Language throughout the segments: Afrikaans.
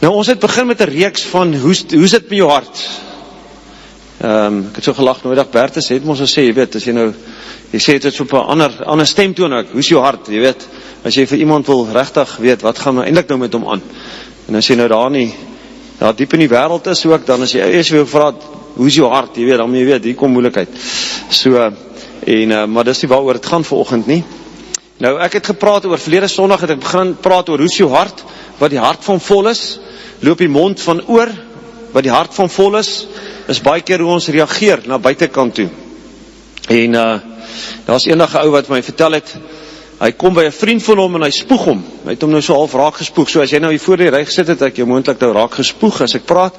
Nou, ons het begin met 'n reeks van hoe is dit met jou hart? Ek het so gelag nodig, Bertus het ons gesê, jy weet, as jy sê dit op 'n ander stemtoon ook, hoe is jou hart, jy weet, as jy vir iemand wil regtig weet, wat gaan eintlik nou met hom aan? En as jy nou daar diep in die wêreld is ook, dan as jy eers wil vra, hoe is jou hart, jy weet, dan jy weet, hier kom moeilikheid. Maar dis nie waaroor het gaan vanoggend nie. Nou, ek het gepraat oor, verlede Sondag het ek begin praat oor, hoe is jou hart, wat die hart van vol is, loop die mond van oor, wat die hart van vol is baie keer hoe ons reageer na buitekant toe. En daar is eendag 'n ou wat my vertel het, hy kom by 'n vriend van hom en hy spoeg hom. Hy het hom nou so half raak gespoeg. So as jy nou hier voor die ry gesit het, ek jou moontlik nou raak gespoeg as ek praat,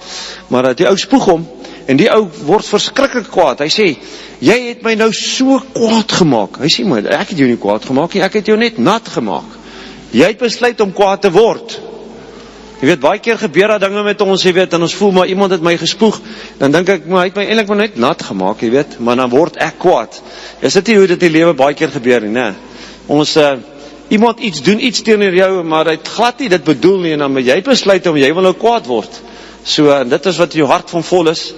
maar die ou spoeg hom en die ou word verskriklik kwaad. Hy sê, jy het my nou so kwaad gemaak. Hy sê, maar ek het jou nie kwaad gemaak nie, ek het jou net nat gemaak. Jy het besluit om kwaad te word. Jy weet, baie keer gebeur daar dinge met ons, jy weet, en ons voel maar iemand het my gespoeg, dan dink ek, maar hy het my eintlik maar net nat gemaak, jy weet, maar dan word ek kwaad. Is dit nie hoe dit in die lewe baie keer gebeur nie, nee? Ons, iemand doen iets teenoor jou, maar hy het glad nie dit bedoel nie, en dan jy besluit om, jy wil nou kwaad word. So, dit is wat jou hart van vol is,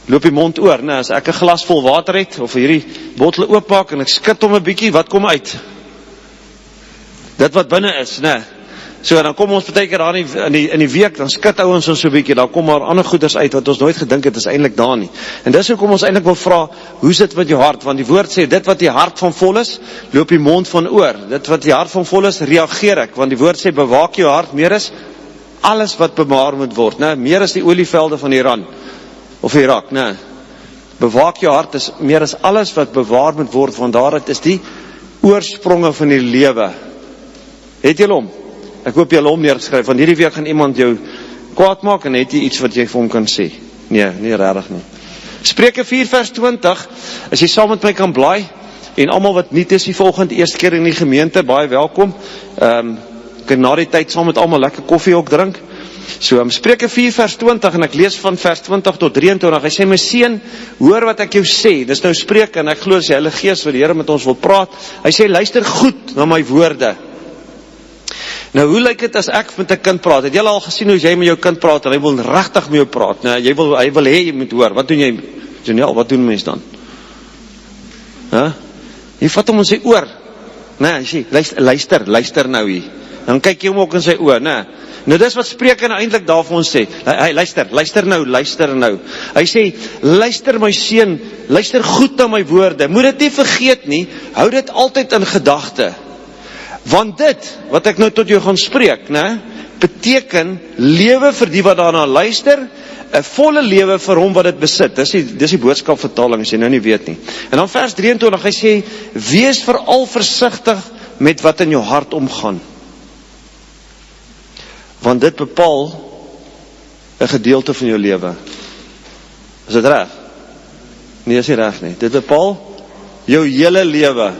loop die mond oor, nee, as ek 'n glas vol water het, of hierdie bottel oopmaak, en ek skit hom 'n bietjie, wat kom uit? Dit wat binne is, nee. So, dan kom ons partykeer daar in die week, dan skit ouens ons so 'n bietjie, dan kom maar ander goeders uit, wat ons nooit gedink het, is eintlik daar nie. En dis hoekom ons eintlik wil vra, hoe is dit met jou hart? Want die woord sê, dit wat die hart van vol is, loop die mond van oor. Dit wat die hart van vol is, reageer ek. Want die woord sê, bewaak jou hart, meer is alles wat bewaar moet word. Nee, meer is die olievelde van Iran, of Irak, nee. Bewaak jou hart, is meer as alles wat bewaar moet word, want daaruit is die oorspronge van die lewe. Het julle hom? Ek hoop jy hom neergeskryf, want hierdie week gaan iemand jou kwaad maak, en het jy iets wat jy vir hom kan sê? Nee, nie regtig nie. Spreuke 4 vers 20, as jy saam met my kan blaai, en almal wat nuut is die volgende eerste keer in die gemeente, baie welkom. Ek na die tyd saam met almal lekker koffie ook drink. So, Spreuke 4 vers 20, en ek lees van vers 20 tot 23, hy sê, my seun, hoor wat ek jou sê, dis nou Spreuke, en ek glo as die Heilige Gees wat die Here met ons wil praat, hy sê, luister goed na my woorde. Nou, hoe lyk dit as ek met 'n kind praat? Het jy al gesien hoe jy met jou kind praat, en hy wil regtig met jou praat? Nou, hy wil hê jy moet hoor. Wat doen jy, Janelle, wat doen mens dan? Jy vat hom in sy oor. Nee, hy sê, luister nou hier. Dan kyk jy hom ook in sy oor, nee. Nou, dis wat Spreuke nou eintlik daar vir ons sê. Hy luister nou. Hy sê, luister my seun, luister goed na my woorde. Moet dit nie vergeet nie, hou dit altyd in gedagte. Want dit, wat ek nou tot jou gaan spreek, beteken lewe vir die wat daarna luister, 'n volle lewe vir hom wat dit besit. Dis die boodskapvertaling, as jy nou nie weet nie. En dan vers 23, hy sê, wees veral versigtig met wat in jou hart omgaan. Want dit bepaal 'n gedeelte van jou lewe. Is dit reg? Nee, is nie reg nie. Dit bepaal jou hele lewe.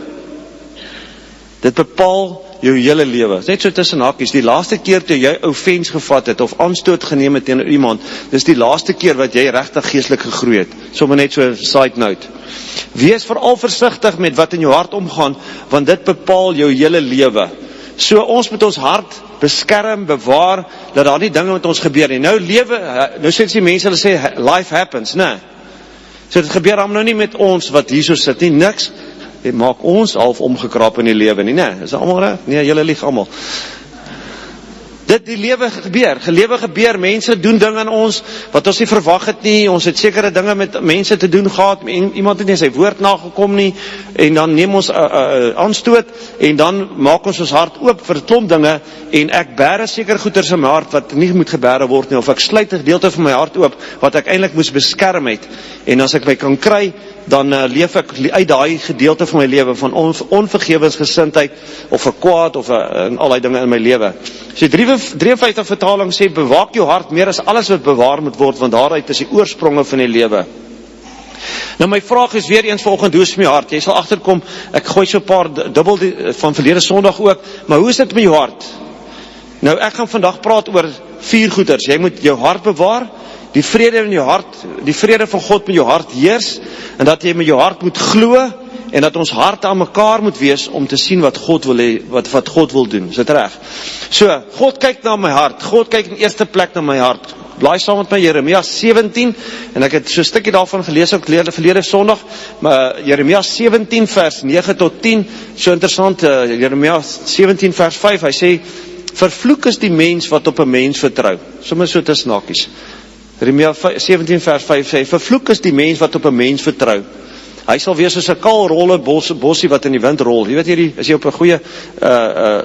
Dit bepaal jou hele lewe. Net so tussen hakies, die laaste keer toe jy offense gevat het, of aanstoot geneem het teenoor iemand, dis die laaste keer wat jy regtig geestelik gegroei het. Sommige net so 'n side note. Wees veral versigtig met wat in jou hart omgaan, want dit bepaal jou hele lewe. So ons moet ons hart beskerm, bewaar, dat daar nie dinge met ons gebeur nie. Nou sê die mense, hulle sê, life happens, nee. So dit gebeur dan nou nie met ons wat hier so sit nie, niks. Dit maak ons half omgekrap in die lewe nie, nee, is dit almal reg? Nee, julle lieg almal. Die lewe gebeur, mense doen dinge aan ons, wat ons nie verwag het nie, ons het sekere dinge met mense te doen gehad, iemand het nie sy woord nagekom nie, en dan neem ons aanstoot, en dan maak ons hart oop vir 'n klomp dinge, en ek bære seker goeders in my hart, wat nie moet gebære word nie, of ek sluit 'n gedeelte van my hart oop, wat ek eintlik moes beskerm het, en as ek my kan kry, dan leef ek uit daai gedeelte van my lewe, van onvergewensgesindheid, of 'n kwaad, of al die dinge in my lewe. So 53 vertaling sê, bewaak jou hart meer as alles wat bewaar moet word, want daaruit is die oorspronge van die lewe. Nou my vraag is weer eens vanoggend, hoe is my hart? Jy sal agterkom, ek gooi so 'n paar dubbel van verlede Sondag ook, maar hoe is dit met jou hart? Nou ek gaan vandag praat oor 4 goeders. Jy moet jou hart bewaar, die vrede in jou hart, die vrede van God met jou hart heers, en dat jy met jou hart moet glo, en dat ons harte aan mekaar moet wees om te sien wat God wil hê, wat God wil doen. Is dit reg? So, God kyk na my hart. God kyk in eerste plek na my hart. Blaai saam met my Jeremia 17, en ek het so 'n stukkie daarvan gelees ook verlede Sondag, maar Jeremia 17 vers 9 tot 10, so interessant, Jeremia 17 vers 5, hy sê, vervloek is die mens wat op 'n mens vertrou. Sommige so te snakies. Jeremia 17 vers 5 sê, vervloek is die mens wat op 'n mens vertrou. Hy sal wees soos 'n kaal rolle bossie wat in die wind rol. Jy weet hierdie, as jy op 'n goeie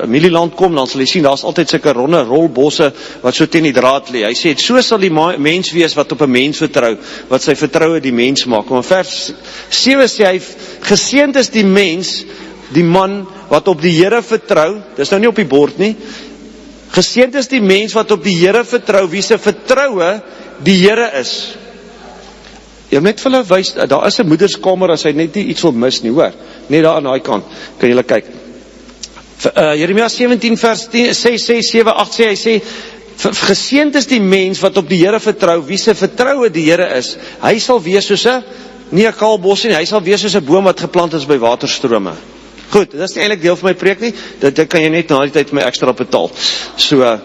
mielieland kom, dan sal jy sien, daar's altyd sulke ronde rolbosse wat so teen die draad lê. Hy sê, so sal die mens wees wat op 'n mens vertrou, wat sy vertroue die mens maak. Maar vers 7 sê hy, geseënd is die mens, die man wat op die Here vertrou, dis nou nie op die bord nie, geseënd is die mens wat op die Here vertrou, wie se vertroue die Here is. Jy net vir hulle wys, daar is 'n moederskamer as hy net nie iets wil mis nie, hoor. Net daar aan daai kant, kan julle kyk. Jeremia 17 vers 10, 6, 7, 8 sê, hy sê, geseënd is die mens wat op die Here vertrou, wie se vertroue die Here is. Hy sal wees soos 'n, nie 'n kaal bos nie, hy sal wees soos 'n boom wat geplant is by waterstrome. Goed, dit is nie eintlik deel van my preek nie, dit kan jy net na die tyd my ekstra betaal. So,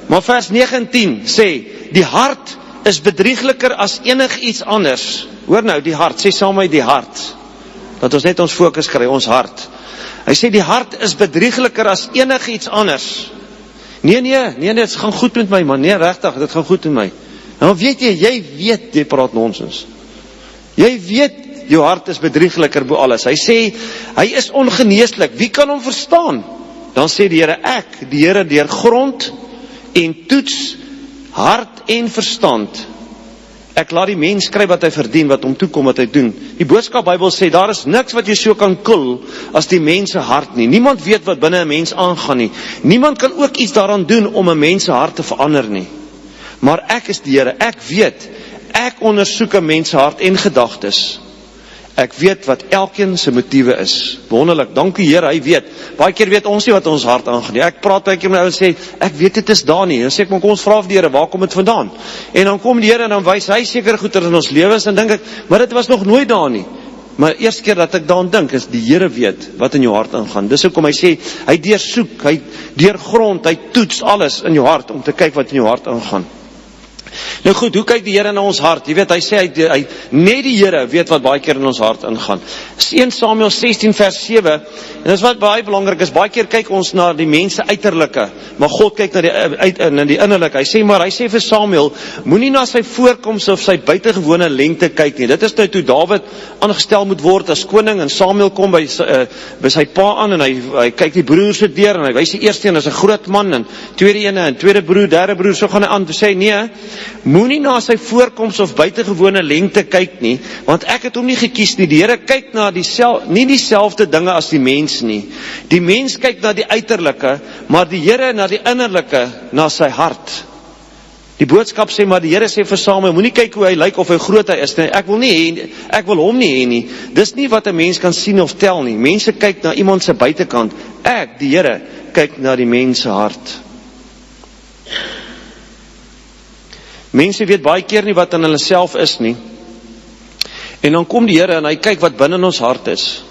maar vers 9 en 10 sê, die hart is bedriegliker as enig iets anders. Hoor nou, die hart, sê saam met die hart. Dat ons net ons fokus kry, ons hart. Hy sê, die hart is bedriegliker as enig iets anders. Nee, dit gaan goed met my man. Nee, regtig, dit gaan goed met my. Nou weet jy weet, jy praat nonsens. Jy weet, jou hart is bedriegliker bo alles. Hy sê, hy is ongeneeslik. Wie kan hom verstaan? Dan sê die Here, ek, die Here deurgrond en toets hart en verstand. Ek laat die mens kry wat hy verdien, wat hom toekom, wat hy doen. Die boodskap Bybel sê, daar is niks wat jy so kan kul as die mens se hart nie. Niemand weet wat binne 'n mens aangaan nie. Niemand kan ook iets daaraan doen om 'n mens se hart te verander nie. Maar ek is die Here, ek weet, ek ondersoek 'n mens se hart en gedagtes. Ek weet wat elkeen se motiewe is. Wonderlik, dankie Here, hy weet. Baie keer weet ons nie wat ons hart aangaan nie. Ek praat baie keer met ouens sê, ek weet dit is daar nie. Dan sê ek, maar kom ons vra vir die Here, waar kom dit vandaan? En dan kom die Here en dan wys hy seker goeie in ons lewens en dink ek, maar dit was nog nooit daar nie. Maar eerste keer dat ek daaraan dink, is die Here weet wat in jou hart aangaan. Dis hoekom hy sê, hy deursoek, hy deurgrond, hy toets alles in jou hart om te kyk wat in jou hart aangaan. Nou goed, hoe kyk die Here na ons hart? Jy weet, hy sê, hy net die Here weet wat baie keer in ons hart ingaan. 1 Samuel 16 vers 7, en dit is wat baie belangrik is, baie keer kyk ons na die mense uiterlike, maar God kyk na die innerlike. Hy sê vir Samuel, moenie na sy voorkoms of sy buitengewone lengte kyk nie. Dit is nou toe Dawid aangestel moet word as koning, en Samuel kom by sy pa aan, en hy kyk die broers se deur, en hy wys die eerste een as 'n groot man, en tweede ene, en tweede broer, derde broer, so gaan hy aan, sê nee, moenie na sy voorkoms of buitengewone lengte kyk nie, want ek het hom nie gekies nie. Die Here kyk na nie dieselfde dinge as die mens nie. Die mens kyk na die uiterlike, maar die Here na die innerlike, na sy hart. Die boodskap sê, maar die Here sê vir Samuel, moenie kyk hoe hy lyk of hy groot hy is nie. Ek wil hom nie hê nie. Dis nie wat 'n mens kan sien of tel nie. Mense kyk na iemand se buitekant. Ek, die Here, kyk na die mens se hart. Mense weet baie keer nie wat in hulle self is nie. En dan kom die Here en hy kyk wat binne in ons hart is.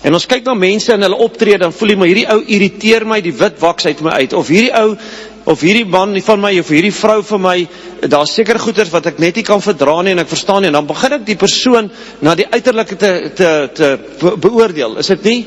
En ons kyk na mense en hulle optrede, dan voel jy, maar hierdie ou irriteer my, die wit waks uit my uit. Of hierdie ou, of hierdie man van my, of hierdie vrou van my, daar is seker goeders wat ek net nie kan verdra nie, en ek verstaan nie. En dan begin ek die persoon na die uiterlike te beoordeel. Is dit nie?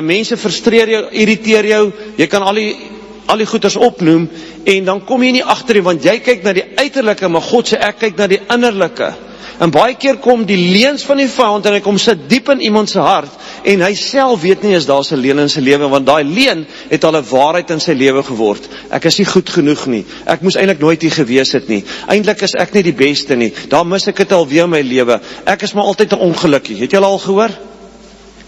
Mense frustreer jou, irriteer jou, jy kan al die goeders opnoem, en dan kom jy nie agter nie, want jy kyk na die uiterlike, maar God sê ek kyk na die innerlike. En baie keer kom die leuns van die vyand, en hy kom sit diep in iemand se hart, en hy self weet nie as daar 'n leuen in sy lewe, want daai leuen het al 'n waarheid in sy lewe geword. Ek is nie goed genoeg nie, ek moes eintlik nooit hier gewees het nie, eintlik is ek nie die beste nie, daar mis ek dit alweer in my lewe, ek is maar altyd 'n ongelukkie. Het julle al gehoor?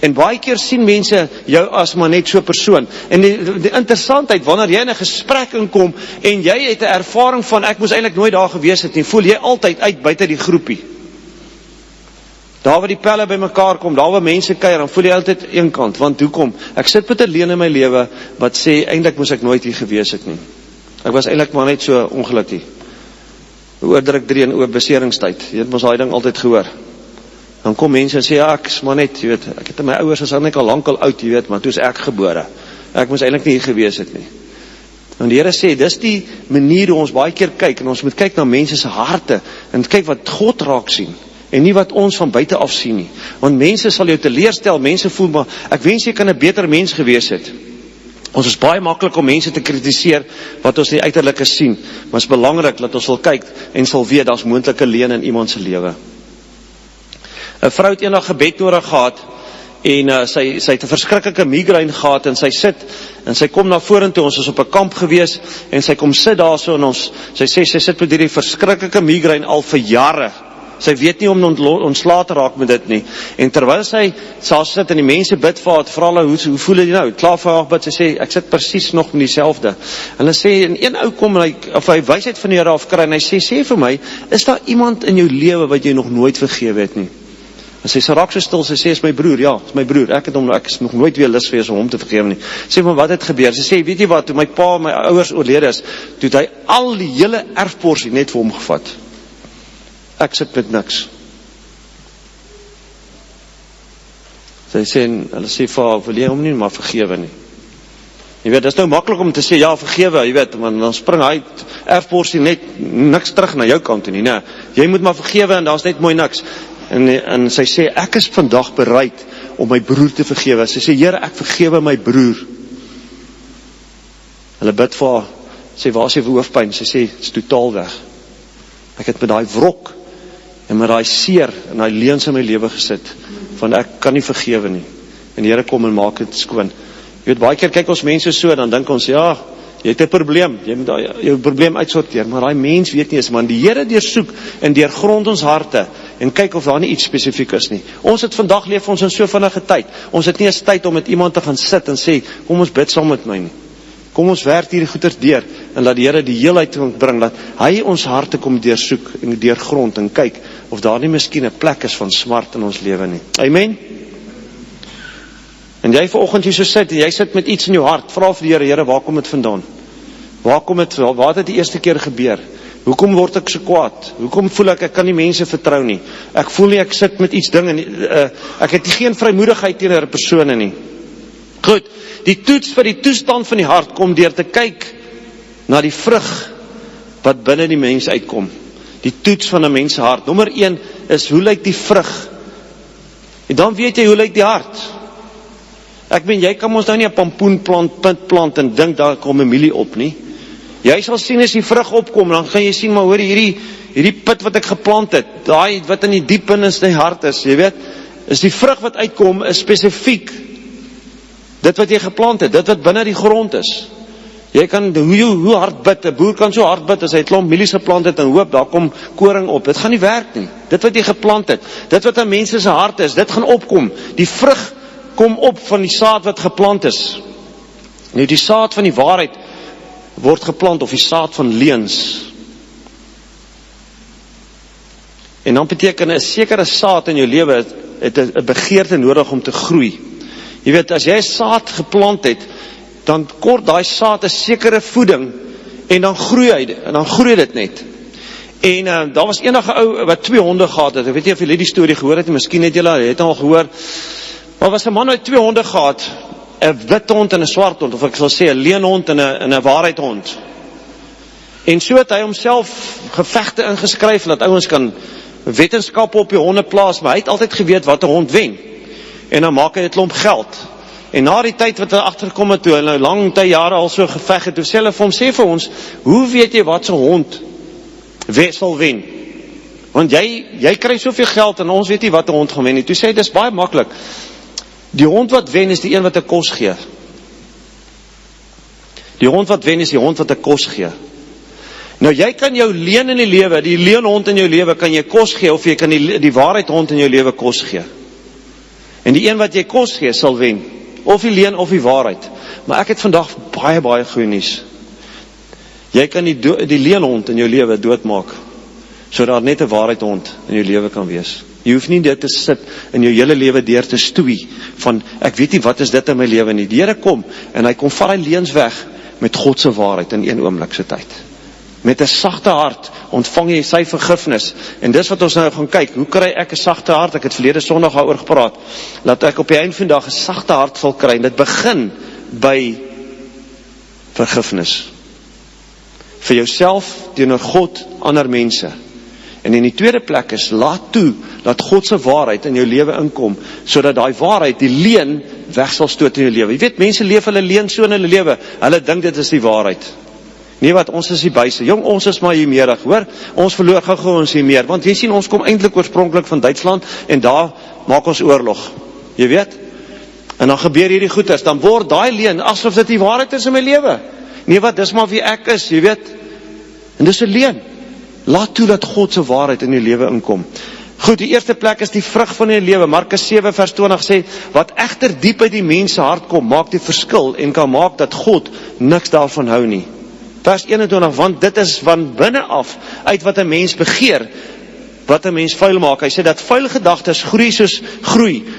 En baie keer sien mense jou as maar net so 'n persoon. En die interessantheid, wanneer jy in 'n gesprek inkom, en jy het 'n ervaring van, ek moes eintlik nooit daar gewees het nie, voel jy altyd uit buite die groepie. Daar waar die pelle by mekaar kom, daar waar mense kuier, dan voel jy altyd eenkant, want hoekom? Ek sit met 'n leuen in my lewe, wat sê, eintlik moes ek nooit hier gewees het nie. Ek was eintlik maar net so ongelukkig. Oordruk 3 in beseringstyd, jy het mos daai ding altyd gehoor. Dan kom mense en sê, ja, ek is maar net, jy weet, ek het my ouers is net al lank al oud, jy weet, maar toe is ek gebore. Ek moes eintlik nie hier gewees het nie. En die Here sê, dis die manier hoe ons baie keer kyk, en ons moet kyk na mense se harte, en kyk wat God raak sien, en nie wat ons van buite af sien nie. Want mense sal jou teleurstel, mense voel, maar ek wens jy kan 'n beter mens gewees het. Ons is baie maklik om mense te kritiseer wat ons nie uiterlike sien, maar is belangrik dat ons sal kyk en sal weet, daar's moontlike leuen in iemand se lewe. 'n Vrou het eendag gebed nodig gehad, en sy het 'n verskriklike migraine gehad, en sy sit, en sy kom na vorentoe, ons is op 'n kamp gewees, en sy kom sit daar so, en sy sê, sy sit met hierdie verskriklike migraine al vir jare. Sy weet nie om ontslae te raak met dit nie. En terwyl sy sit en die mense bid vir haar, vra hulle, hoe voel jy nou? Klaar vir haar bid, sy sê, ek sit presies nog met dieselfde. En hulle sê, en een ou kom, en hy wysheid van die Here afkry, en hy sê vir my, is daar iemand in jou lewe wat jy nog nooit vergewe het nie? En sy raak so stil, sy sê, is my broer, ja, is my broer, ek is nog nooit weer lus gewees om hom te vergewe nie. Sê, maar wat het gebeur? Sy sê, weet jy wat, toe my pa, my ouers oorlede is, toe het hy al die hele erfporsie net vir hom gevat. Ek sit met niks. Sy sê, hulle sê vir haar, wil jy hom nie maar vergewe nie? Jy weet, dit is nou maklik om te sê, ja, vergewe, jy weet, want dan spring hy erfporsie net niks terug na jou kant toe nie, nee. Jy moet maar vergewe en daar's net mooi niks. En sy sê, ek is vandag bereid om my broer te vergewe. Sy sê, Here, ek vergewe my broer. Hulle bid vir haar, sê, waar is jy vir hoofpyn? Sy sê, het is totaal weg. Ek het met daai wrok en met daai seer en daai leuns in my lewe gesit, van ek kan nie vergewe nie. En die Here kom en maak dit skoon. Jy weet, baie keer kyk ons mense so, dan dink ons, ja, jy het 'n probleem, jy moet jou probleem uitsorteer, maar daai mens weet nie eens, man, die Here deursoek en deurgrond ons harte, en kyk of daar nie iets spesifiek is nie. Ons het vandag leef ons in so vinnige tyd, ons het nie eens tyd om met iemand te gaan sit en sê, kom ons bid saam met my nie. Kom ons werk hierdie goeders deur, en laat die Here die heelheid bring, dat hy ons harte kom deursoek, en deurgrond, en kyk, of daar nie miskien 'n plek is van smart in ons lewe nie. Amen? En jy vanoggend hier so sit, en jy sit met iets in jou hart, vra vir die Here, Here, waar kom dit vandaan? Waar het dit die eerste keer gebeur? Hoekom word ek so kwaad? Hoekom voel ek kan nie mense vertrou nie? Ek voel nie, ek sit met iets ding, en ek het geen vrymoedigheid teenoor 'n persone nie. Goed, die toets vir die toestand van die hart kom deur te kyk na die vrug wat binne die mens uitkom. Die toets van 'n mens se hart. Nommer 1 is, hoe lyk die vrug? En dan weet jy, hoe lyk die hart? Ek meen, jy kan ons nou nie 'n pampoenplant, puntplant en dink daar kom 'n mielie op nie. Jy sal sien as die vrug opkom, dan gaan jy sien, maar hoor, hierdie put wat ek geplant het, daai wat in die diep binne in die hart is, jy weet, is die vrug wat uitkom, is spesifiek dit wat jy geplant het, dit wat binne die grond is. Jy kan, hoe hard bid, 'n boer kan so hard bid, as hy 'n klomp mielies geplant het, en hoop, daar kom koring op, dit gaan nie werk nie. Dit wat jy geplant het, dit wat in mense se hart is, dit gaan opkom. Die vrug kom op van die saad wat geplant is. Nou, die saad van die waarheid word geplant, of die saad van leuns. En dan beteken 'n sekere saad in jou lewe het 'n begeerte nodig om te groei. Jy weet, as jy 'n saad geplant het, dan kort daai saad 'n sekere voeding, en dan groei dit net. En daar was enige ou wat 2 honde gehad het. Ek weet nie of julle die storie gehoor het, miskien het julle het al gehoor. Maar was 'n man wat 2 honde gehad, 'n wit hond en 'n swart hond, of ek sal sê 'n leenhond en 'n waarheidhond. En so het hy homself gevegte ingeskryf, dat ouens kan wetenskap op die honde plaas, maar hy het altyd geweet wat 'n hond wen. En dan maak hy 'n klomp geld. En na die tyd wat hy agterkom het, toe hy nou lang jare al so geveg het, toe sê hulle vir hom, sê vir ons, hoe weet jy wat 'n hond sal wen? Want jy kry soveel geld, en ons weet nie wat 'n hond gaan wen nie. Toe sê hy, dis baie maklik. Die hond wat wen is die een wat 'n kos gee. Die hond wat wen is die hond wat 'n kos gee. Nou jy kan jou leuen in die lewe, die leenhond in jou lewe kan jy kos gee, of jy kan die waarheidhond in jou lewe kos gee. En die een wat jy kos gee sal wen, of die leuen of die waarheid. Maar ek het vandag baie goeie nuus. Jy kan die leenhond in jou lewe doodmaak, sodat daar net 'n waarheidhond in jou lewe kan wees. Jy hoef nie dit te sit in jou hele lewe deur te stoei, van ek weet nie wat is dit in my lewe nie. Die Here kom, en hy kom vat die leuns weg, met God se waarheid in een oomblik se tyd. Met 'n sagte hart ontvang jy sy vergifnis. En dis wat ons nou gaan kyk. Hoe kry ek 'n sagte hart? Ek het verlede Sondag daaroor gepraat. Laat ek op die einde van die dag 'n sagte hart sal kry. En dit begin by vergifnis. Vir jouself, teenoor God, ander mense. En in die tweede plek is, laat toe, dat God se waarheid in jou lewe inkom, sodat daai waarheid, die leuen, weg sal stoot in jou lewe. Jy weet, mense leef hulle leuen so in hulle lewe, hulle dink dit is die waarheid. Nee wat, ons is die buise. Jong, ons is maar hiermeerig, hoor. Ons verloor gou ons hiermeer, want jy sien, ons kom eintlik oorspronklik van Duitsland, en daar maak ons oorlog. Jy weet? En dan gebeur hierdie goeders, dan word daai leuen, asof dit die waarheid is in my lewe. Nee wat, dis maar wie ek is, jy weet. En dis 'n leuen. Laat toe dat God se waarheid in jou lewe inkom. Goed, die eerste plek is die vrug van jou lewe. Markus 7 vers 20 sê, wat egter diep uit die mens se hart kom, maak die verskil en kan maak dat God niks daarvan hou nie. Vers 21, want dit is van binne af, uit wat 'n mens begeer, wat 'n mens vuil maak. Hy sê dat vuil gedagtes groei,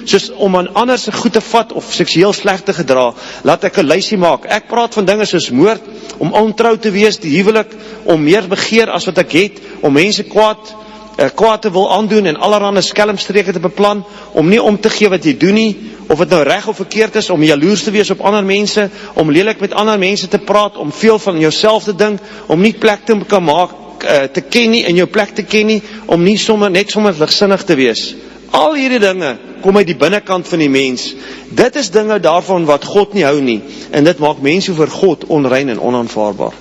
soos om aan ander se goed te vat of seksueel sleg te gedra. Laat ek 'n lysie maak. Ek praat van dinge soos moord, om ontrou te wees, die huwelik, om meer begeer as wat ek het, om mense kwaad te wil aandoen en allerhande skelmstreke te beplan, om nie om te gee wat jy doen nie, of het nou reg of verkeerd is, om jaloers te wees op ander mense, om lelik met ander mense te praat, om veel van jouself te dink, om nie plek te kan maak, te ken nie, in jou plek te ken nie, om nie net sommer ligsinnig te wees. Al hierdie dinge kom uit die binnekant van die mens. Dit is dinge daarvan wat God nie hou nie, en dit maak mense voor God onrein en onaanvaarbaar.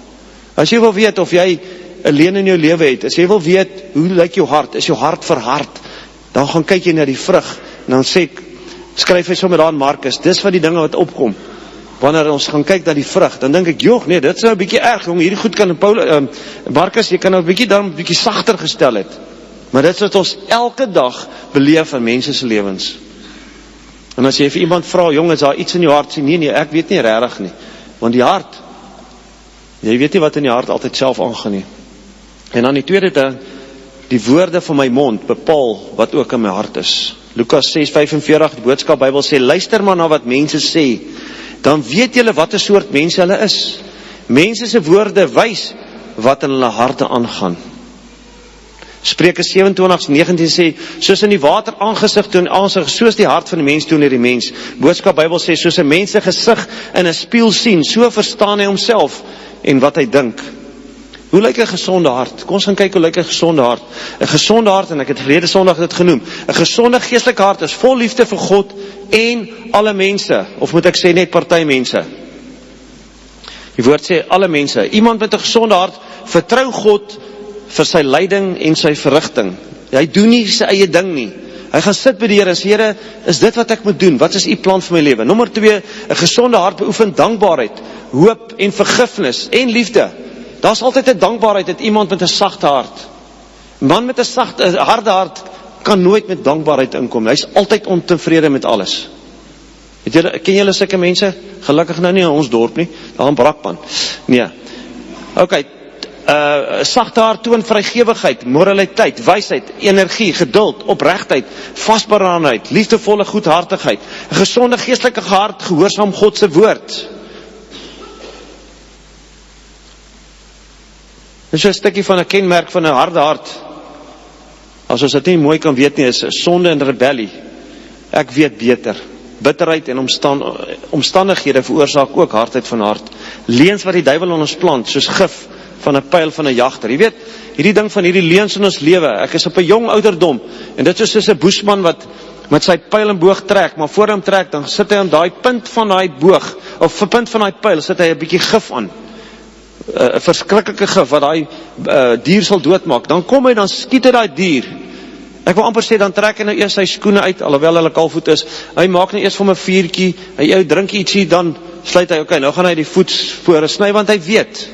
As jy wil weet of jy 'n leuen in jou lewe het, as jy wil weet hoe lyk jou hart, is jou hart verhard, dan gaan kyk jy na die vrug, en dan skryf hy sommer daar in Markus, dis van die dinge wat opkom. Wanneer ons gaan kyk na die vrug, dan dink ek, joh, nee, dit is nou 'n bietjie erg, jong, hierdie goed kan Markus, jy kan nou 'n bietjie sagter gestel het. Maar dit is wat ons elke dag beleef in mense se lewens. En as jy vir iemand vra, jong, is daar iets in jou hart? Sê, nee, ek weet nie regtig nie. Want die hart, jy weet nie wat in die hart altyd self aangaan nie. En dan die tweede ding, die woorde van my mond bepaal wat ook in my hart is. Lukas 6:45, die boodskap Bybel sê, luister maar na wat mense sê, dan weet julle wat 'n soort mense hulle is. Mense se woorde wys wat in hulle harte aangaan. Spreuke 27:19 sê, soos in die water aangesig toon aansig, soos die hart van die mens toon die mens. Boodskap Bybel sê, soos 'n mens se gesig in 'n spieël sien, so verstaan hy homself en wat hy dink. Hoe lyk 'n gesonde hart? Kom ons gaan kyk hoe lyk 'n gesonde hart. 'n Gesonde hart, en ek het verlede Sondag dit genoem, 'n gesonde geestelike hart is vol liefde vir God en alle mense, of moet ek sê net party mense. Die woord sê alle mense. Iemand met 'n gesonde hart vertrou God vir sy leiding en sy verrigting. Hy doen nie sy eie ding nie. Hy gaan sit by die Here en sê, Here, is dit wat ek moet doen? Wat is u plan vir my lewe? Nommer 2, 'n gesonde hart beoefen dankbaarheid, hoop en vergifnis en liefde. Daar's altyd 'n dankbaarheid uit iemand met 'n sagte hart. 'n Man met 'n harde hart kan nooit met dankbaarheid inkom. Hy's altyd ontevrede met alles. Ken julle sulke mense? Gelukkig nou nie in ons dorp nie, daar in Brakpan. Nee. Okay. Sagte hart toon vrygewigheid, moraliteit, wysheid, energie, geduld, opregtheid, vasberadenheid, liefdevolle goedhartigheid. 'n Gesonde geestelike hart gehoorsaam God se woord. Dit is 'n stukkie van 'n kenmerk van 'n harde hart. As ons dit nie mooi kan weet nie, is sonde en rebellie. Ek weet beter. Bitterheid en omstandighede veroorsaak ook hardheid van hart. Leuns wat die duiwel in ons plant, soos gif van 'n pyl van 'n jagter. Jy weet, hierdie ding van hierdie leuns in ons lewe. Ek is op 'n jong ouderdom en dit is soos 'n boesman wat met sy pyl en boog trek, maar voor hom trek, dan sit hy aan daai punt van daai boog of vir punt van daai pyl sit hy 'n bietjie gif aan. 'n Verskriklike gif wat daai dier sal doodmaak. Dan kom hy, dan skiet hy daai dier. Ek wil amper sê, dan trek hy nou eers sy skoene uit, alhoewel hulle kalfvoet is. Hy maak nou eers vir 'n vuurtjie, hy drink ietsie, dan sluit hy, okay, nou gaan hy die voetspore sny, want hy weet,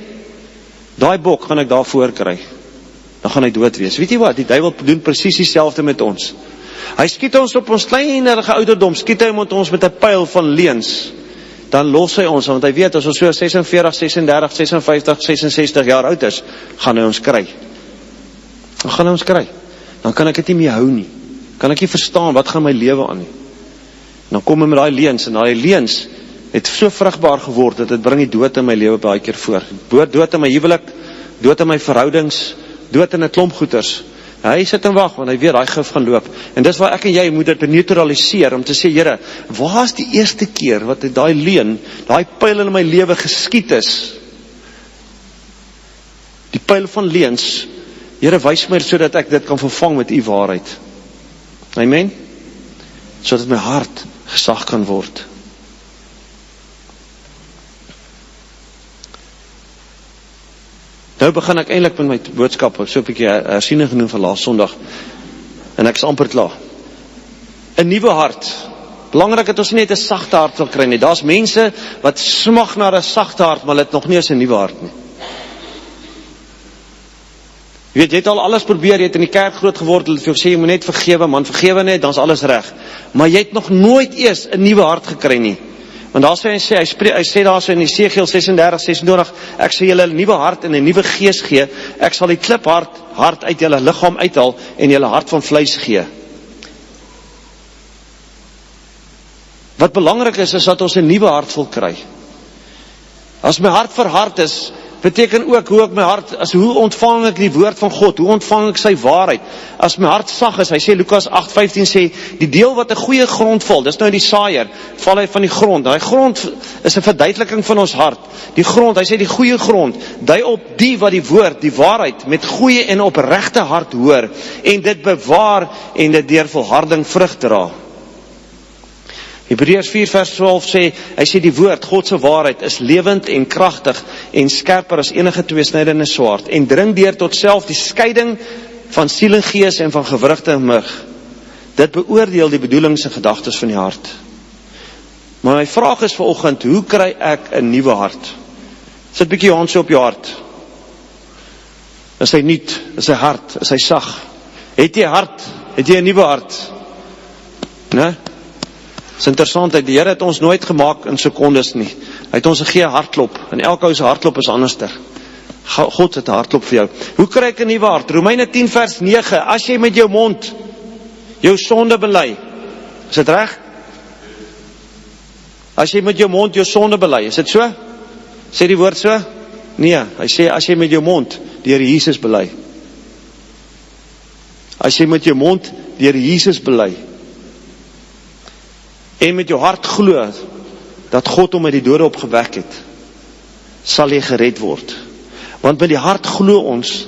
daai bok gaan ek daar voor kry. Dan gaan hy dood wees. Weet jy wat, die duiwel doen presies dieselfde met ons. Hy skiet ons op ons kleinerige ouderdom, skiet hy met ons met 'n pyl van leuns. Dan los hy ons, want hy weet, as ons so 46, 36, 56, 66 jaar oud is, gaan hy ons kry. Dan gaan hy ons kry. Dan kan ek dit nie meer hou nie. Kan ek nie verstaan, wat gaan my lewe aan nie. Dan kom hy met daai leuns, en daai leuns het so vrugbaar geword, dat dit bring die dood in my lewe baie keer voor. Dood in my huwelik, dood in my verhoudings, dood in 'n klomp goeters. Hy sit en wag, want hy weet, hy gif gaan loop. En dis waar ek en jy moet dit neutraliseer, om te sê, Here, waar is die eerste keer, wat daai leuen, daai pyl in my lewe geskiet is? Die pyl van leuns, Here, wys my, sodat ek dit kan vervang met u waarheid. Amen? Sodat my hart gesag kan word. Nou begin ek eintlik met my boodskap, so 'n bietjie hersiening genoem van laas Sondag, en ek is amper klaar. 'n Nuwe hart. Belangrik dat ons nie net 'n sagte hart wil kry nie. Daar's mense wat smag na 'n sagte hart, maar hulle het nog nie eens 'n nuwe hart nie. Jy weet, jy het al alles probeer, jy het in die kerk groot geword, hulle het vir jou sê, jy moet net vergewe, man, vergewe net, dan is alles reg. Maar jy het nog nooit eers 'n nuwe hart gekry nie. Want daar hy sê daar so in Esegiel 36:26, ek sal julle 'n nuwe hart en 'n nuwe gees gee, ek sal die kliphart uit julle liggaam uithaal en julle hart van vleis gee. Wat belangrik is dat ons 'n nuwe hart wil kry. As my hart verhard is, beteken ook hoe ek my hart, hoe ontvang ek die woord van God, hoe ontvang ek sy waarheid. As my hart sag is, hy sê Lukas 8:15 sê, die deel wat 'n goeie grond val, dis nou die saaier, val hy van die grond. Daai grond is 'n verduideliking van ons hart. Die grond, hy sê die goeie grond, dui op die wat die woord, die waarheid, met goeie en opregte hart hoor, en dit bewaar, en dit deur volharding vrug dra. Hebreërs 4:12 sê, hy sê die woord, God se waarheid, is lewend en kragtig en skerper as enige tweesnydende swaard en dring deur tot self die skeiding van siel en gees en van gewrigte en murg. Dit beoordeel die bedoelings en gedagtes van die hart. Maar my vraag is vanoggend, hoe kry ek 'n nuwe hart? Sit 'n bietjie jou hand so op jou hart. Is hy nuut? Is hy hard? Is hy sag? Het jy hart? Het jy 'n nuwe hart? Né? Dis interessant, die Here het ons nooit gemaak in sekondes nie. Hy het ons gegee hartklop, en elke ou se hartklop is anderster. God het 'n hartklop vir jou. Hoe kry ek 'n nuwe hart? Romeine 10:9, as jy met jou mond jou sonde bely, is dit reg? As jy met jou mond jou sonde bely, is dit so? Sê die woord so? Nee, hy sê as jy met jou mond die Here Jesus bely. As jy met jou mond die Here Jesus bely, en met jou hart glo dat God hom uit die dode opgewek het, sal jy gered word. Want met die hart glo ons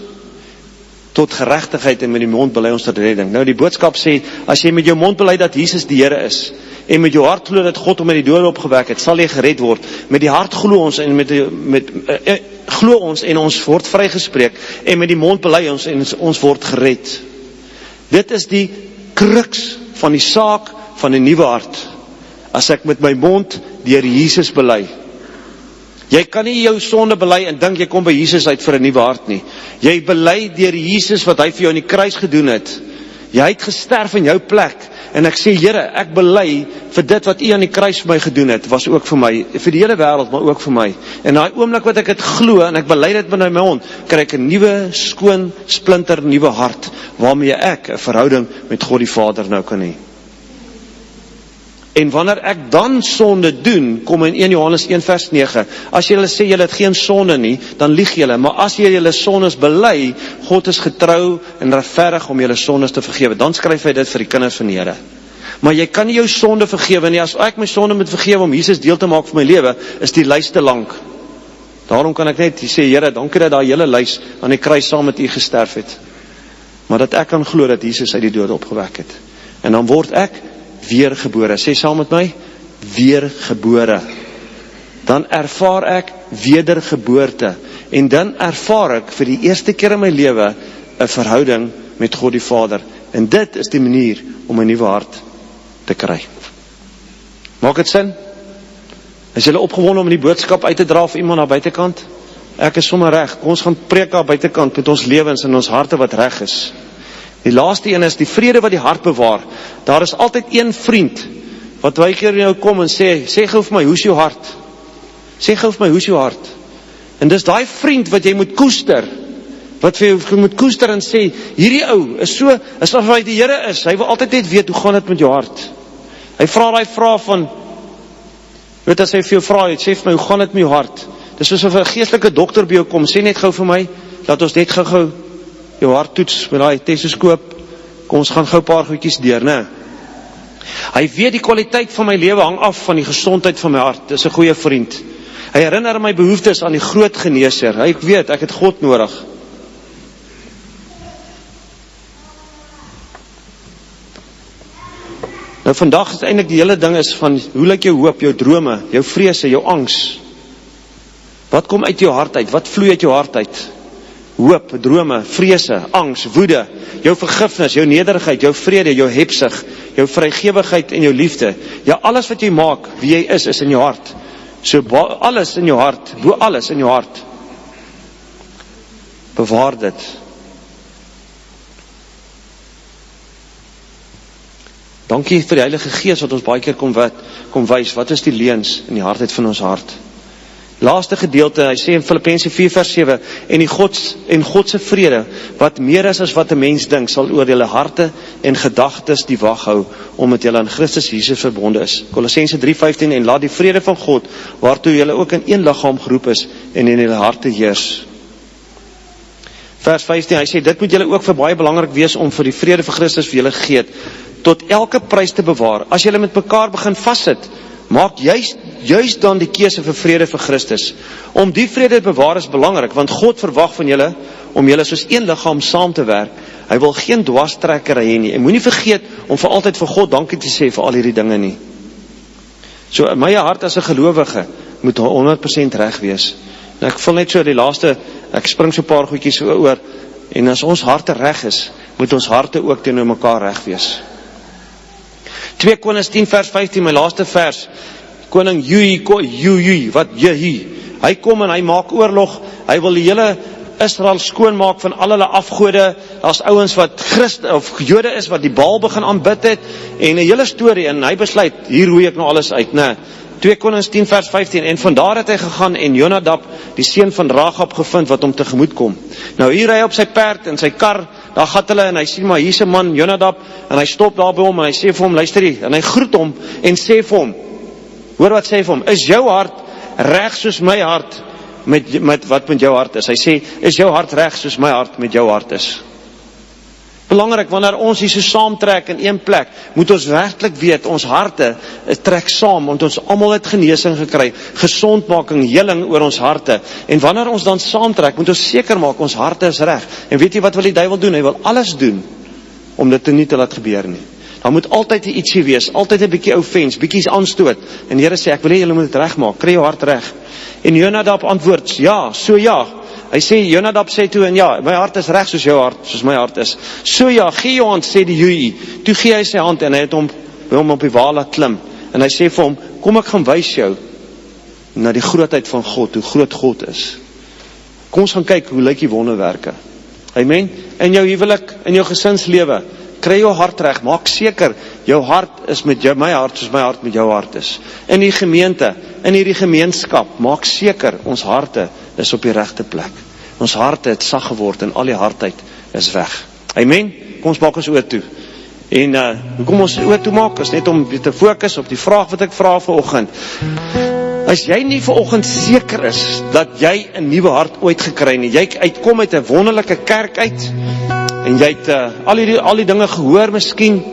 tot geregtigheid en met die mond bely ons tot redding. Nou die boodskap sê, as jy met jou mond bely dat Jesus die Here is, en met jou hart glo dat God hom uit die dode opgewek het, sal jy gered word. Met die hart glo ons en glo ons en ons word vrygespreek, en met die mond bely ons en ons word gered. Dit is die kruks van die saak van 'n nuwe hart. As ek met my mond die Here Jesus bely. Jy kan nie jou sonde bely en dink jy kom by Jesus uit vir 'n nuwe hart nie. Jy bely deur Jesus wat hy vir jou in die kruis gedoen het. Jy het gesterf in jou plek. En ek sê, Here, ek bely vir dit wat U aan die kruis vir my gedoen het, was ook vir my, vir die hele wêreld, maar ook vir my. En daai oomblik wat ek dit glo en ek bely dit met my mond, kry ek 'n nuwe, skoon, splinter nuwe hart, waarmee ek 'n verhouding met God die Vader nou kan hê. En wanneer ek dan sonde doen, kom in 1 Johannes 1:9, as julle sê julle het geen sonde nie, dan lieg julle, maar as julle sondes bely, God is getrou en regverdig om julle sondes te vergewe, dan skryf hy dit vir die kinders van die Here. Maar jy kan nie jou sonde vergewe nie, as ek my sonde moet vergewe om Jesus deel te maak van my lewe, is die lys te lank. Daarom kan ek net sê, Here, dankie dat daai hele lys aan die kruis saam met U gesterf het, maar dat ek kan glo dat Jesus uit die dood opgewek het. En dan word ek weergebore. Sê saam met my, weergebore. Dan ervaar ek wedergeboorte. En dan ervaar ek vir die eerste keer in my lewe 'n verhouding met God die Vader. En dit is die manier om 'n nuwe hart te kry. Maak dit sin? Is julle opgewonde om die boodskap uit te dra vir iemand aan buitekant? Ek is sommer reg. Ons gaan preek aan buitekant met ons lewens en ons harte wat reg is. Die laaste een is die vrede wat die hart bewaar. Daar is altyd een vriend wat baie keer in jou kom en sê gou vir my, hoe's jou hart? Sê gou vir my, hoe's jou hart? En dis daai vriend wat jy moet koester, wat vir jou moet koester en sê, hierdie ou is so, asof hy die Here is, hy wil altyd net weet, hoe gaan dit met jou hart? Hy vra daai vraag van, weet as hy vir jou vra, sê vir my, hoe gaan dit met jou hart? Dis soos of 'n geestelike dokter by jou kom, sê net gou vir my, dat ons net gou jou hart toets met daai testoskoop. Kom ons gaan gou 'n paar goedjies deur, né? Hy weet die kwaliteit van my lewe hang af van die gesondheid van my hart. Dis 'n goeie vriend. Hy herinner my behoeftes aan die groot geneeser. Hy weet, ek het God nodig. Nou vandag is eintlik die hele ding is van, hoe lyk jou hoop, jou drome, jou vrese, jou angs? Wat kom uit jou hart uit? Wat vloei uit jou hart uit? Hoop, drome, vrese, angs, woede, jou vergifnis, jou nederigheid, jou vrede, jou hebsug, jou vrygewigheid en jou liefde. Ja, alles wat jy maak, wie jy is in jou hart. So alles in jou hart, bo alles in jou hart. Bewaar dit. Dankie vir die Heilige Gees wat ons baie keer kom wys, wat is die leuns in die hartheid van ons hart. Laaste gedeelte, hy sê in Filippense 4 vers 7, en Godse vrede, wat meer is as wat 'n mens dink, sal oor julle harte en gedagtes die wag hou, omdat julle aan Christus Jesus verbonde is. Kolossense 3:15, en laat die vrede van God, waartoe julle ook in een liggaam geroep is, en in julle harte heers. Vers 15, hy sê, dit moet julle ook vir baie belangrik wees, om vir die vrede van Christus vir julle gegee het, tot elke prys te bewaar. As julle met mekaar begin vassit, maak juist dan die keuse vir vrede vir Christus. Om die vrede te bewaar is belangrik, want God verwag van julle, om julle soos een liggaam saam te werk. Hy wil geen dwarstrekker hê nie. En moenie vergeet, om vir altyd vir God dankie te sê, vir al hierdie dinge nie. So, in my hart as 'n gelowige, moet 100% reg wees. En ek voel net so, die laaste, ek spring so 'n paar goedjies oor, en as ons harte reg is, moet ons harte ook teenoor mekaar reg wees. 2 Konings 10 vers 15, my laaste vers, koning Jehu, wat Jehu, hy kom en hy maak oorlog, hy wil die hele Israel skoonmaak van al hulle afgode, as ouens wat Jode is, wat die Baal begin aanbid het, en 'n hele storie, en hy besluit, hier roei ek nou alles uit, né? 2 Konings 10 vers 15, en vandaar het hy gegaan, en Jonadab, die seun van Ragab, gevind, wat hom tegemoet kom. Nou hier ry hy op sy perd, en sy kar, daar gat hulle, en hy sien maar, hier's 'n man, Jonadab, en hy stop daar by hom, en hy sê vir hom, luister hier, en hy groet hom, en sê vir hom, hoor wat sê vir hom, is jou hart reg soos my hart, met wat met jou hart is? Hy sê, is jou hart reg soos my hart met jou hart is? Belangrik, wanneer ons hier so saamtrek in een plek, moet ons werklik weet, ons harte trek saam, want ons almal het genesing gekry, gesondmaking, heling oor ons harte, en wanneer ons dan saamtrek, moet ons seker maak, ons harte is reg, en weet jy wat wil die duiwel doen? Hy wil alles doen, om dit nie te laat gebeur nie. Daar moet altyd ietsie wees, altyd 'n bietjie offense, bietjie aanstoot, en die Here sê, ek wil hê julle moet dit reg maak, kry jou hart reg. En Jonadab antwoord, ja, so ja. Hy sê, Jonadab sê toe, en ja, my hart is reg soos jou hart, soos my hart is. So ja, gee jou hand, sê die Jehu. Toe gee hy sy hand, en hy het hom op die wa laat klim. En hy sê vir hom, kom ek gaan wys jou, na die grootheid van God, hoe groot God is. Kom ons gaan kyk, hoe lyk die wonderwerke. Amen. In jou huwelik, in jou gesinslewe, kry jou hart reg, maak seker, jou hart is met jou, my hart soos my hart met jou hart is. In die gemeente, in hierdie gemeenskap, maak seker, ons harte is op die regte plek. Ons harte het sag geword, en al die hardheid is weg. Amen, kom ons maak ons oor toe. En hoekom ons oor toe maak, is net om te fokus op die vraag wat ek vra vanoggend. As jy nie vanoggend seker is, dat jy 'n nuwe hart ooit gekry nie, jy uitkom uit 'n wonderlike kerk uit, en jy het al die dinge gehoor miskien,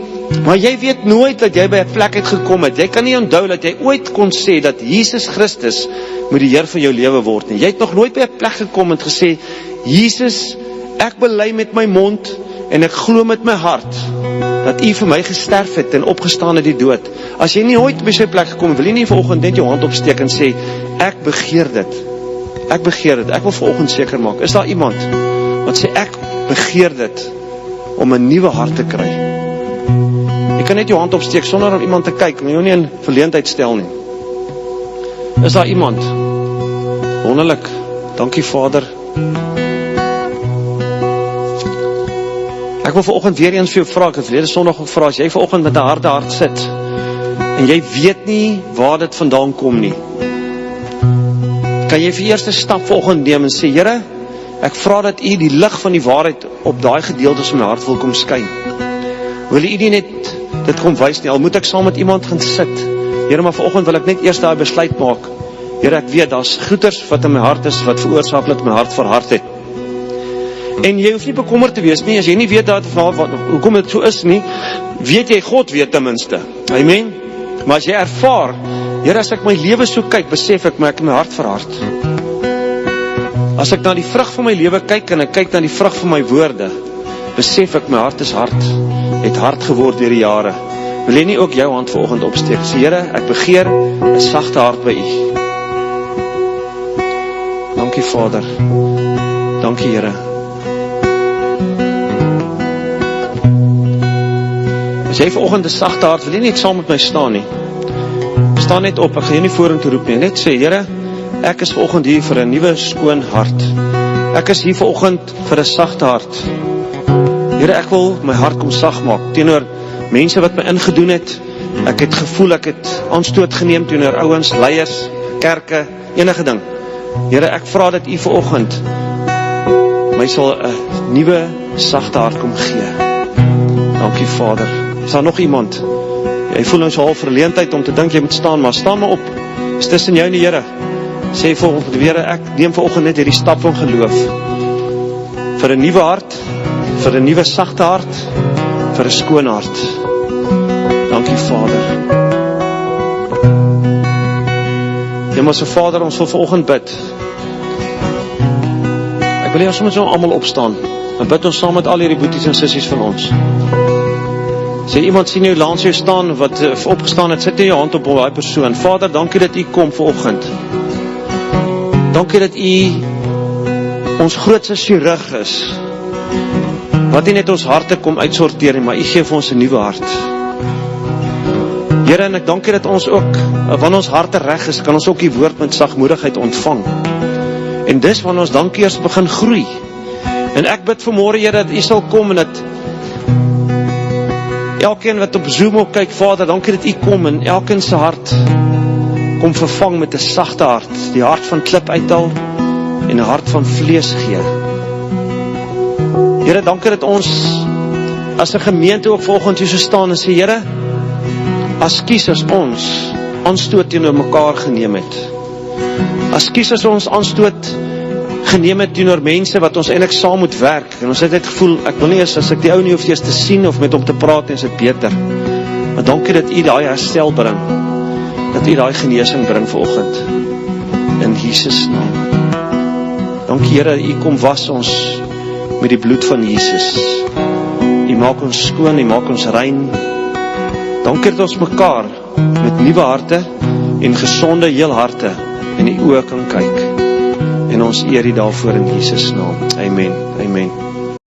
maar jy weet nooit dat jy by 'n plek uitgekom het. Jy kan nie onthou dat jy ooit kon sê dat Jesus Christus moet die Heer van jou lewe word nie. Jy het nog nooit by 'n plek gekom en gesê, Jesus, ek bely met my mond en ek glo met my hart dat U vir my gesterf het en opgestaan uit die dood. As jy nie ooit by so 'n plek gekom, wil jy nie vanoggend net jou hand opsteek en sê, ek begeer dit. Ek begeer dit. Ek wil vanoggend seker maak. Is daar iemand wat sê, ek begeer dit om 'n nuwe hart te kry? Jy kan net jou hand opsteek sonder om iemand te kyk, en jou nie in verleentheid stel nie. Is daar iemand? Wonderlik. Dankie Vader. Ek wil vanoggend weer eens vir jou vra, ek het verlede Sondag ook vra, as jy vanoggend met 'n harde hart sit, en jy weet nie waar dit vandaan kom nie, kan jy vir eerste stap vanoggend neem en sê, Here, ek vra dat U die lig van die waarheid op daai gedeeltes van my hart wil kom skyn. Wil U nie net dit kom wys nie, al moet ek saam met iemand gaan sit. Here, maar vanoggend wil ek net eers daai besluit maak. Here, ek weet, daar's goeters wat in my hart is, wat veroorsaak dat my hart verhard het. En jy hoef nie bekommerd te wees nie, as jy nie weet hoekom dit so is nie, weet jy, God weet ten minste. Amen. Maar as jy ervaar, Here, as ek my lewe so kyk, besef ek, maar ek het my hart verhard. As ek na die vrug van my lewe kyk, en ek kyk na die vrug van my woorde, besef ek, my hart is hard, het hard geword deur die jare. Wil jy nie ook jou hand vanoggend opsteek? Sê, Here, ek begeer 'n sagte hart by U. Dankie Vader. Dankie Here. As jy vanoggend 'n sagte hart, wil jy nie saam met my staan nie. Staan net op, ek gaan jou nie vorentoe roep nie. Net sê, Here, ek is vanoggend hier vir 'n nuwe skoon hart. Ek is hier vanoggend vir 'n sagte hart. Here, ek wil my hart kom sag maak teenoor mense wat my ingedoen het. Ek het gevoel ek het aanstoot geneem teenoor ouens, leiers, kerke, enige ding. Here, ek vra dat U vanoggend my sal 'n nuwe sagte hart kom gee. Dankie Vader. Is daar nog iemand? Jy voel nou so half verleentheid om te dink jy moet staan, maar staan maar op. Dis tussen jou en die Here. Sê volgende weer, ek neem vanoggend net hierdie stap van geloof. Vir 'n nuwe hart, vir 'n nuwe sagte hart, vir 'n skoon hart. Dankie Vader. Hemelse Vader, ons wil vanoggend bid. Ek wil hê ons moet so almal opstaan. Dan bid ons saam met al hierdie boeties en sissies van ons. As jy iemand sien jou langs jou staan wat opgestaan het, sit jy jou hand op daai persoon. Vader, dankie dat U kom vanoggend. Dankie dat U ons grootste chirurg is. Wat nie net ons harte kom uitsorteer nie, maar U gee vir ons 'n nuwe hart. Here, en ek dankie dat ons ook, wanneer ons harte reg is, kan ons ook die woord met sagmoedigheid ontvang. En dis wanneer ons dankie eers begin groei. En ek bid vanmôre, Here, dat U sal kom en dat elkeen wat op Zoom op kyk, Vader, dankie dat U kom en elkeen se hart kom vervang met 'n sagte hart, die hart van klip uithaal en 'n hart van vlees gee. Here, dankie dat ons as 'n gemeente ook vanoggend hier so staan en sê, Here, as kiesers ons aanstoot teenoor mekaar geneem het. As kiesers ons aanstoot geneem het teenoor mense wat ons eintlik saam moet werk. En ons het net gevoel, ek wil nie eens, as ek die ou nie hoef eers te sien of met hom te praat, en is dit beter. Maar dankie dat U daai herstel bring. Dat U daai genesing bring vanoggend. In Jesus naam. Dankie Here, U kom was ons met die bloed van Jesus. U maak ons skoon, U maak ons rein. Dankie dat ons mekaar met nuwe harte en gesonde heel harte in die oë kan kyk. En ons eer U daarvoor in Jesus naam. Amen. Amen.